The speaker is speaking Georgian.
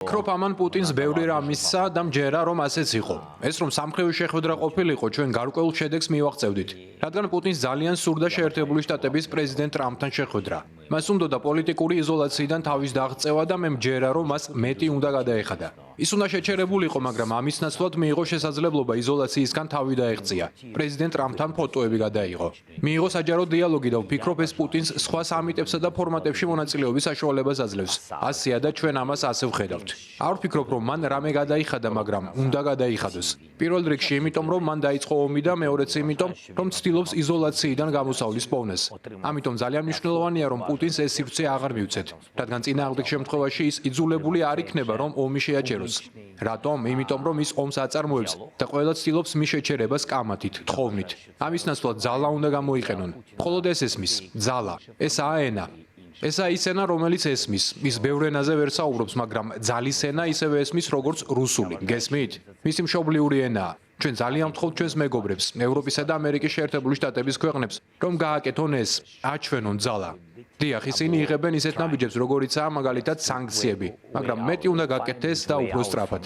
ფიქრობ ამან პუტინს ბევრი რამ მისცა და მჯერა რომ ასეც იყო. ეს რომ სამხრივი შეხვედრა ყოფილიყო, ჩვენ გარკვეულ შედეგს მივაღწევდით, რადგან პუტინს ძალიან სურდა შეერთებული შტატების პრეზიდენტ ტრამპთან შეხვედრა. მას უნდოდა პოლიტიკური იზოლაციიდან თავის დაღწევა და მე მჯერა რომ მას მეტი უნდა გადაეხადა. ის უნდა შეჩერებულიყო, მაგრამ ამის ნაცვლად მიიღო შესაძლებლობა იზოლაციისგან თავი დაეღწია. პრეზიდენტ ტრამპთან ფოტოები გადაიღო. მიიღო საჯარო დიალოგი და ვფიქრობ ეს პუტინს სხვა სამიტებსა და ფორმატებში მონაწილეობის საშუალებას აძლევს. ასეა და ჩვენ ამას ასე ვხედავთ. არ ვფიქრობ რომ მან რამე გადაიხადა, მაგრამ უნდა გადაიხადოს. პირველ რიგში იმიტომ რომ მან დაიწყო ომი და მეორეც იმიტომ რომ ცდილობს იზოლაციიდან გამოსავლის პოვნას. ამიტომ ძალიან მნიშვნელოვანია რომ პუტინს ეს სივრცე აღარ მივცეთ, რადგან წინააღმდეგ შემთხვევაში ის იძულებული არ იქნება რომ ომი შეაჩეროს. რატომ? იმიტომ რომ ის ომს აწარმოებს და ყველა ცდილობს მის შეჩერებას კამათით, თხოვნით. ამის ნაცვლად ძალა უნდა გამოიყენონ. მხოლოდ ეს ესმის, ძალა. ესაა ენა. ესაა ის ენა, რომელიც ესმის. ის ბევრ ენაზე ვერ საუბრობს, მაგრამ ძალის ენა ისევე ესმის, როგორც რუსული. გესმით? მისი მშობლიური ენაა. ჩვენ ძალიან ვთხოვთ ჩვენს მეგობრებს, ევროპისა და ამერიკის შეერთებული შტატების ქვეყნებს, რომ გააკეთონ ეს, აჩვენონ ძალა. დიახ, ისინი იღებენ ისეთ ნაბიჯებს, როგორიცაა მაგალითად სანქციები, მაგრამ მეტი უნდა გაკეთდეს და უფრო სწრაფად.